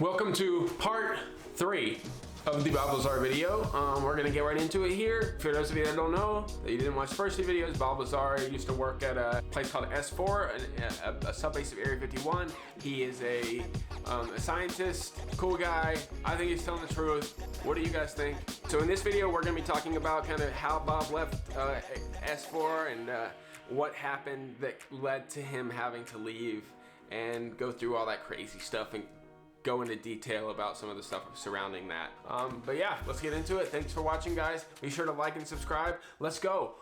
Welcome to part 3 of the Bob Lazar video. We're gonna get right into it here. For those of you that don't know, that you didn't watch the first 2 videos, Bob Lazar used to work at a place called S4, a sub-base of Area 51. He is a scientist, cool guy. I think he's telling the truth. What do you guys think? So in this video, we're gonna be talking about kind of how Bob left S4 and what happened that led to him having to leave, and go through all that crazy stuff and go into detail about some of the stuff surrounding that. But yeah, let's get into it. Thanks for watching, guys. Be sure to like and subscribe. Let's go.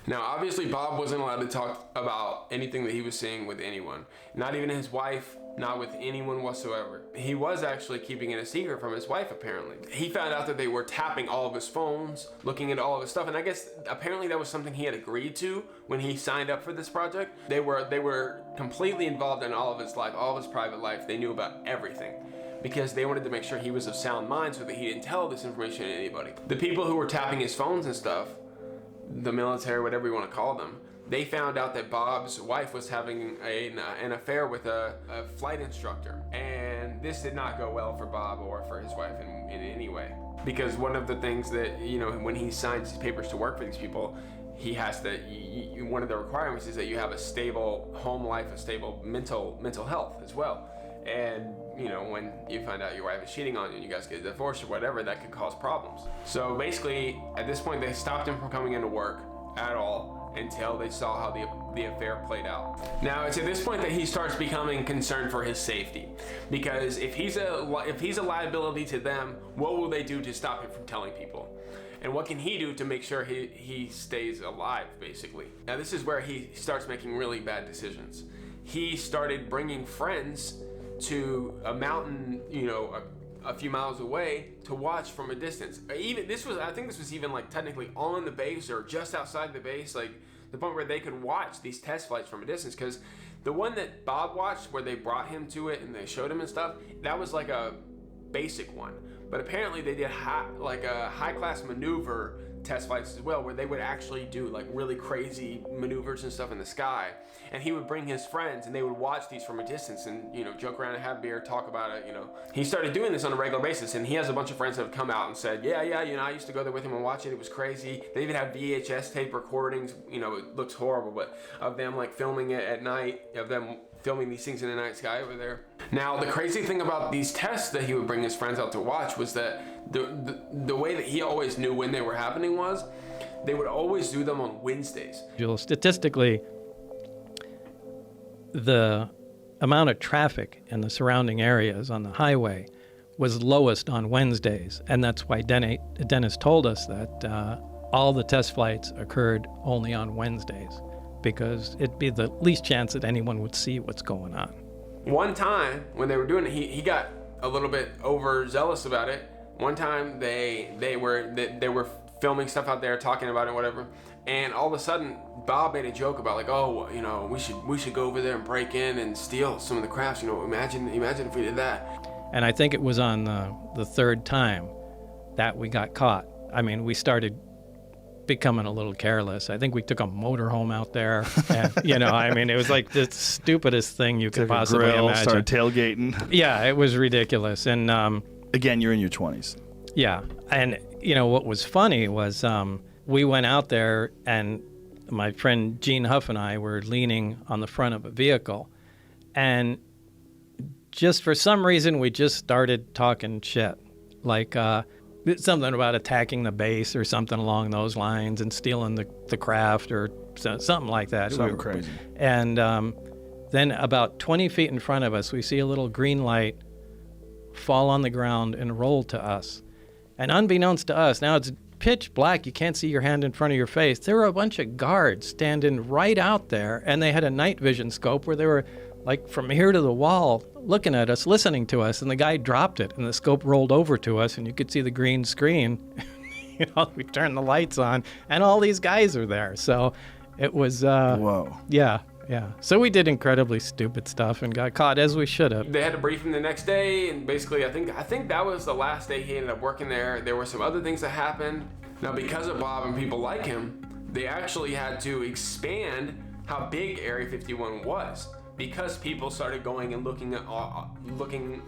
Now, obviously, Bob wasn't allowed to talk about anything that he was seeing with anyone. Not even his wife, not with anyone whatsoever. He was actually keeping it a secret from his wife, apparently. He found out that they were tapping all of his phones, looking at all of his stuff, and I guess apparently that was something he had agreed to when he signed up for this project. They were completely involved in all of his life, all of his private life. They knew about everything, because they wanted to make sure he was of sound mind so that he didn't tell this information to anybody. The people who were tapping his phones and stuff, the military, whatever you want to call them, they found out that Bob's wife was having an affair with a flight instructor, and this did not go well for Bob or for his wife in any way, because one of the things that, you know, when he signs his papers to work for these people, he has to, one of the requirements is that you have a stable home life, a stable mental health as well. And you know, when you find out your wife is cheating on you and you guys get divorced or whatever, that could cause problems. So basically, at this point, they stopped him from coming into work at all until they saw how the affair played out. Now, it's at this point that he starts becoming concerned for his safety, because if he's a liability to them, what will they do to stop him from telling people? And what can he do to make sure he stays alive, basically? Now, this is where he starts making really bad decisions. He started bringing friends to a mountain, you know, a few miles away to watch from a distance. Even I think this was even like technically on the base or just outside the base, like the point where they could watch these test flights from a distance. Because the one that Bob watched, where they brought him to it and they showed him and stuff, that was like a basic one. But apparently they did a high-class maneuver test flights as well, where they would actually do like really crazy maneuvers and stuff in the sky, and he would bring his friends and they would watch these from a distance and, you know, joke around and have beer, talk about it. You know, he started doing this on a regular basis, and he has a bunch of friends that have come out and said, yeah, you know, I used to go there with him and watch it. It was crazy. They even have VHS tape recordings, you know, it looks horrible, but of them like filming it at night, of them filming these things in the night sky over there. Now, the crazy thing about these tests that he would bring his friends out to watch was that the way that he always knew when they were happening was they would always do them on Wednesdays. Statistically, the amount of traffic in the surrounding areas on the highway was lowest on Wednesdays, and that's why Dennis told us that all the test flights occurred only on Wednesdays, because it'd be the least chance that anyone would see what's going on. One time when they were doing it, he got a little bit overzealous about it. One time they were filming stuff out there, talking about it, whatever, and all of a sudden Bob made a joke about like, oh, you know, we should go over there and break in and steal some of the crafts. You know, imagine if we did that. And I think it was on the third time that we got caught. I mean, we started becoming a little careless. I think we took a motorhome out there, and, you know, I mean, it was like the stupidest thing you could possibly imagine. Start tailgating. Yeah, it was ridiculous. And again, you're in your 20s. Yeah, and you know what was funny was we went out there, and my friend Gene Huff and I were leaning on the front of a vehicle, and just for some reason we just started talking shit, like something about attacking the base or something along those lines, and stealing the craft or something like that. Something crazy. And then about 20 feet in front of us, we see a little green light fall on the ground and roll to us. And unbeknownst to us, now it's pitch black, you can't see your hand in front of your face. There were a bunch of guards standing right out there, and they had a night vision scope where they were like from here to the wall looking at us, listening to us, and the guy dropped it, and the scope rolled over to us, and you could see the green screen. You know, we turned the lights on, and all these guys are there. So it was, whoa. Yeah, Yeah. So we did incredibly stupid stuff and got caught, as we should have. They had to brief him the next day, and basically I think that was the last day he ended up working there. There were some other things that happened. Now, because of Bob and people like him, they actually had to expand how big Area 51 was, because people started going and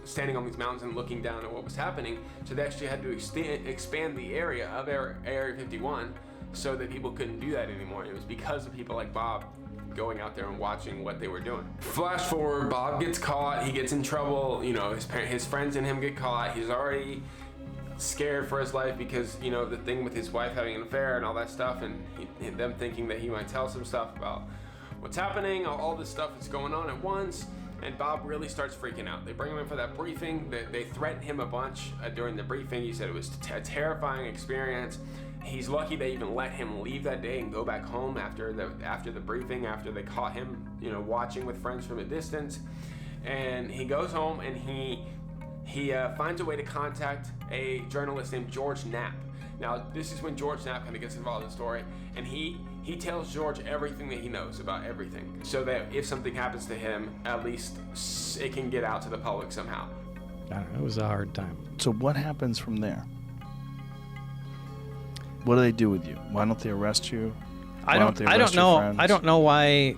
standing on these mountains and looking down at what was happening. So they actually had to expand the area of Area 51 so that people couldn't do that anymore. It was because of people like Bob going out there and watching what they were doing. Flash forward, Bob gets caught, he gets in trouble, you know, his friends and him get caught. He's already scared for his life because, you know, the thing with his wife having an affair and all that stuff, and them thinking that he might tell some stuff about what's happening, all this stuff is going on at once, and Bob really starts freaking out. They bring him in for that briefing. They threatened him a bunch during the briefing. He said it was a terrifying experience. He's lucky they even let him leave that day and go back home after the briefing, after they caught him, you know, watching with friends from a distance. And he goes home and he finds a way to contact a journalist named George Knapp. Now, this is when George Knapp kind of gets involved in the story, and he tells George everything that he knows about everything, so that if something happens to him, at least it can get out to the public somehow. I don't know, it was a hard time. So what happens from there? What do they do with you? Why don't they arrest you? I don't know. I don't know why.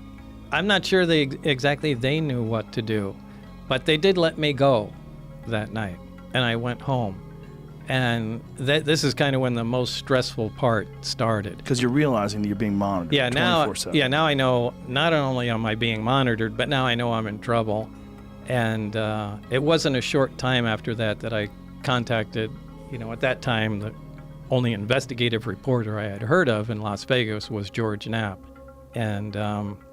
I'm not sure they knew what to do, but they did let me go that night, and I went home. And this is kind of when the most stressful part started. Because you're realizing that you're being monitored 24/7. Now I know not only am I being monitored, but now I know I'm in trouble. And it wasn't a short time after that I contacted, you know, at that time, the only investigative reporter I had heard of in Las Vegas was George Knapp. And,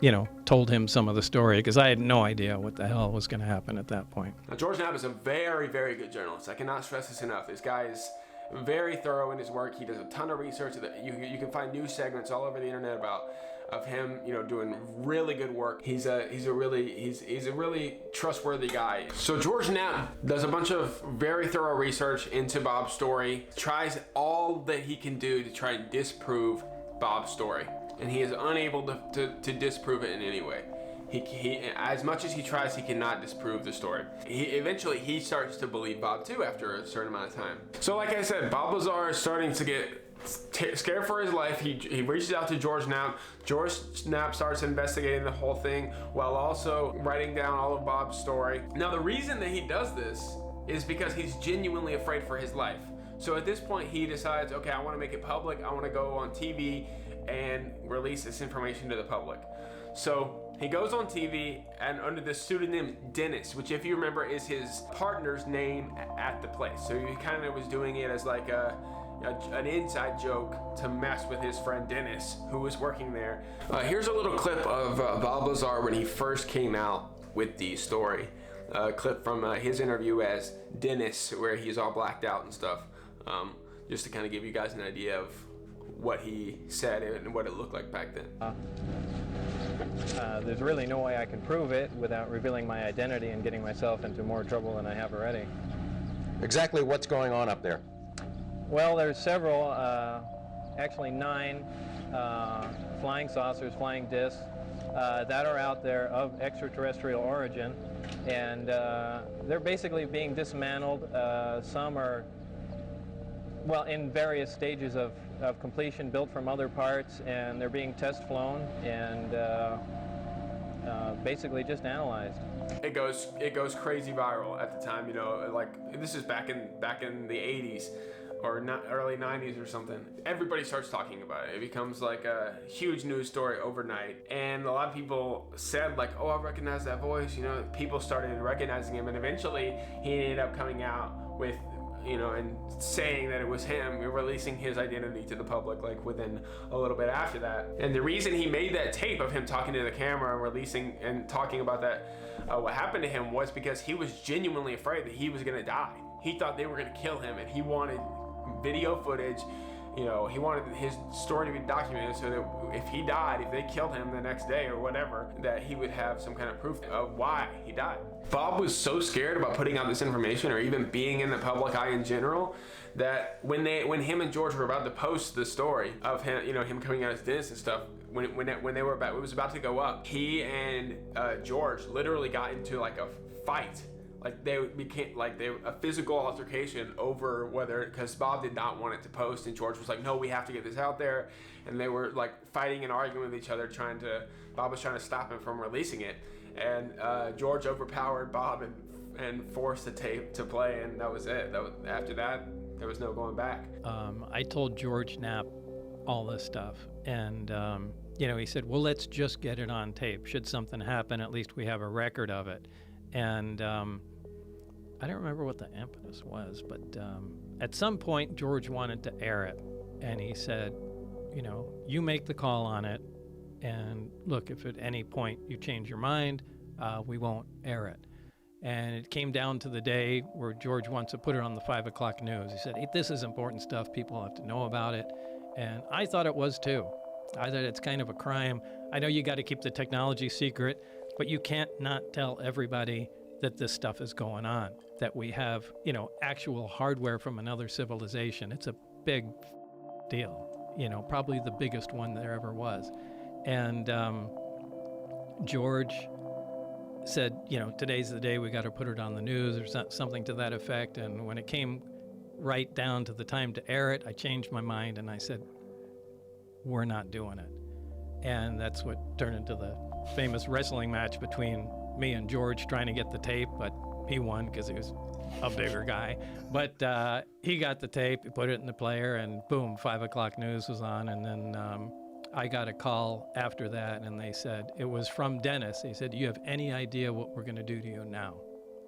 you know, told him some of the story, because I had no idea what the hell was going to happen at that point. Now, George Knapp is a very, very good journalist. I cannot stress this enough. This guy is very thorough in his work. He does a ton of research. You can find news segments all over the internet of him, you know, doing really good work. He's a really trustworthy guy. So George Knapp does a bunch of very thorough research into Bob's story, tries all that he can do to try and disprove Bob's story. And he is unable to disprove it in any way. He as much as he tries, he cannot disprove the story. Eventually he starts to believe Bob too after a certain amount of time. So like I said, Bob Lazar is starting to get scared for his life. He reaches out to George Knapp. George Knapp starts investigating the whole thing while also writing down all of Bob's story. Now, the reason that he does this is because he's genuinely afraid for his life. So at this point he decides, okay, I want to make it public. I want to go on TV and release this information to the public. So he goes on TV and under the pseudonym Dennis, which, if you remember, is his partner's name at the place. So he kind of was doing it as like an inside joke to mess with his friend Dennis, who was working there. Here's a little clip of Bob Lazar when he first came out with the story. A clip from his interview as Dennis, where he's all blacked out and stuff. Just to kind of give you guys an idea of what he said and what it looked like back then. There's really no way I can prove it without revealing my identity and getting myself into more trouble than I have already. Exactly what's going on up there? Well, there's several, actually 9 flying saucers, flying discs that are out there of extraterrestrial origin, and they're basically being dismantled. Some are, well, in various stages of completion, built from other parts, and they're being test flown and basically just analyzed. It goes crazy viral at the time, you know, like this is back in the 80s or early 90s or something. Everybody starts talking about it. It becomes like a huge news story overnight, and a lot of people said like, oh, I recognize that voice, you know. People started recognizing him, and eventually he ended up coming out with, you know, and saying that it was him, releasing his identity to the public like within a little bit after that. And the reason he made that tape of him talking to the camera and releasing and talking about that, what happened to him, was because he was genuinely afraid that he was gonna die. He thought they were gonna kill him, and he wanted video footage. You know, he wanted his story to be documented so that if he died, if they killed him the next day or whatever, that he would have some kind of proof of why he died. Bob was so scared about putting out this information or even being in the public eye in general that when him and George were about to post the story of him, you know, him coming out as Dennis and stuff, when they were about, it was about to go up, he and George literally got into like a fight. Like they became like a physical altercation over whether, because Bob did not want it to post and George was like, no, we have to get this out there. And they were like fighting and arguing with each other, Bob was trying to stop him from releasing it. And George overpowered Bob and forced the tape to play, and that was it. After that, there was no going back. I told George Knopp all this stuff, and he said, well, let's just get it on tape. Should something happen, at least we have a record of it. And I don't remember what the impetus was, but at some point George wanted to air it, and he said, you make the call on it, and look, if at any point you change your mind, we won't air it. And it came down to the day where George wants to put it on the 5 o'clock news. He said, hey, this is important stuff, people have to know about it. And I thought it was too. I thought it's kind of a crime. I know you got to keep the technology secret, but you can't not tell everybody that this stuff is going on, that we have, actual hardware from another civilization. It's a big deal, probably the biggest one there ever was. And George said, today's the day we got to put it on the news or something to that effect. And when it came right down to the time to air it, I changed my mind and I said, we're not doing it. And that's what turned into the famous wrestling match between me and George trying to get the tape, but he won because he was a bigger guy. But he got the tape, he put it in the player, and boom, 5 o'clock news was on. And then I got a call after that, and they said, it was from Dennis. He said, do you have any idea what we're going to do to you now?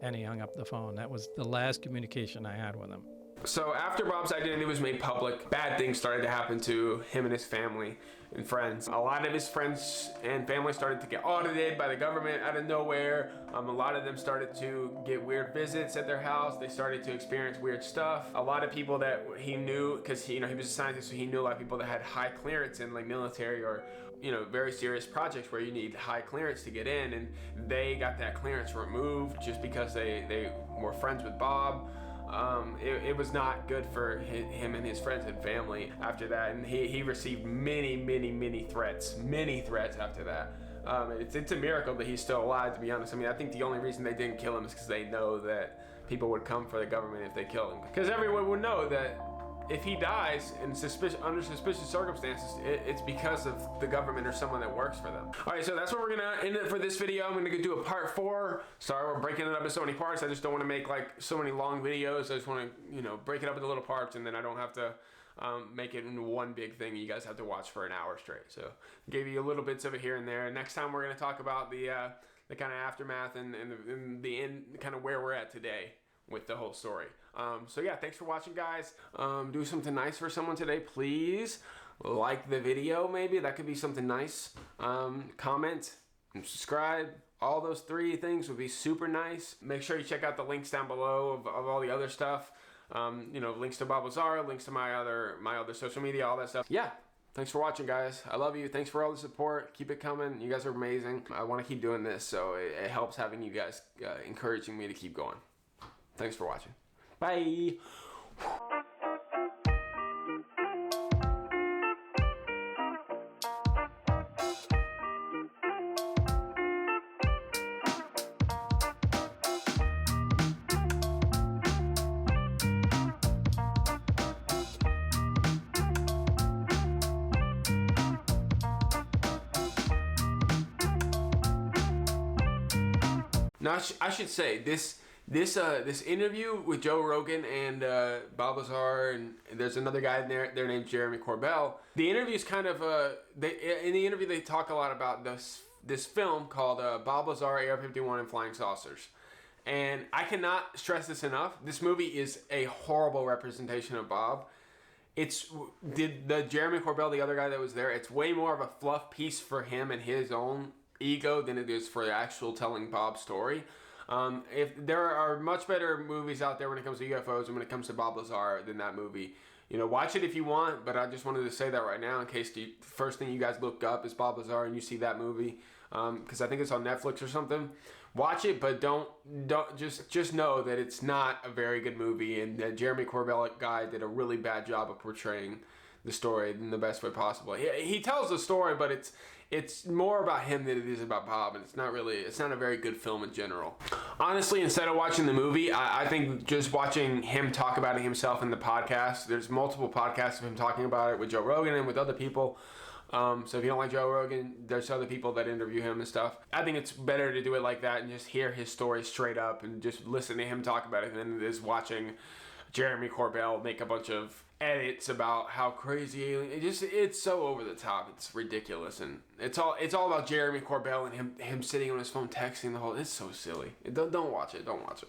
And he hung up the phone. That was the last communication I had with him. So after Bob's identity was made public, bad things started to happen to him and his family and friends. A lot of his friends and family started to get audited by the government out of nowhere. A lot of them started to get weird visits at their house. They started to experience weird stuff. A lot of people that he knew, because he was a scientist, so he knew a lot of people that had high clearance in like military or very serious projects where you need high clearance to get in, and they got that clearance removed just because they were friends with Bob. It was not good for him and his friends and family after that, and he received many threats after that. It's a miracle that he's still alive, to be honest. I mean, I think the only reason they didn't kill him is because they know that people would come for the government if they kill him, because everyone would know that if he dies in under suspicious circumstances, it's because of the government or someone that works for them. All right, so that's where we're gonna end it for this video. I'm gonna do a part 4. Sorry, we're breaking it up in so many parts. I just don't want to make like so many long videos. I just want to, break it up into little parts, and then I don't have to make it into one big thing you guys have to watch for an hour straight. So gave you a little bits of it here and there. Next time we're gonna talk about the kind of aftermath and the end, kind of where we're at today with the whole story. So yeah, thanks for watching, guys. Do something nice for someone today, please. Like the video, maybe. That could be something nice. Comment and subscribe. All those 3 things would be super nice. Make sure you check out the links down below of all the other stuff. Links to Bob Lazar, links to my other social media, all that stuff. Yeah. Thanks for watching, guys. I love you. Thanks for all the support. Keep it coming. You guys are amazing. I want to keep doing this, so it helps having you guys encouraging me to keep going. Thanks for watching. Bye. Now, I should say this interview with Joe Rogan and Bob Lazar, and there's another guy in there named Jeremy Corbell. The interview is kind of in the interview they talk a lot about this film called Bob Lazar, AR-51 and Flying Saucers. And I cannot stress this enough. This movie is a horrible representation of Bob. It's the Jeremy Corbell, the other guy that was there. It's way more of a fluff piece for him and his own ego than it is for the actual telling Bob's story. If there are much better movies out there when it comes to UFOs and when it comes to Bob Lazar than that movie. Watch it if you want, but I just wanted to say that right now in case the first thing you guys look up is Bob Lazar and you see that movie, because I think it's on Netflix or something. Watch it, but don't just know that it's not a very good movie, and that Jeremy Corbell guy did a really bad job of portraying the story in the best way possible. He tells the story, but it's more about him than it is about Bob, and it's not a very good film in general. Honestly, instead of watching the movie, I think just watching him talk about it himself in the podcast. There's multiple podcasts of him talking about it with Joe Rogan and with other people. So if you don't like Joe Rogan, there's other people that interview him and stuff. I think it's better to do it like that and just hear his story straight up and just listen to him talk about it than it is watching Jeremy Corbell make a bunch of edits about how crazy it's so over the top. It's ridiculous, and it's all about Jeremy Corbell and him sitting on his phone texting the whole. It's so silly. Don't watch it. Don't watch it.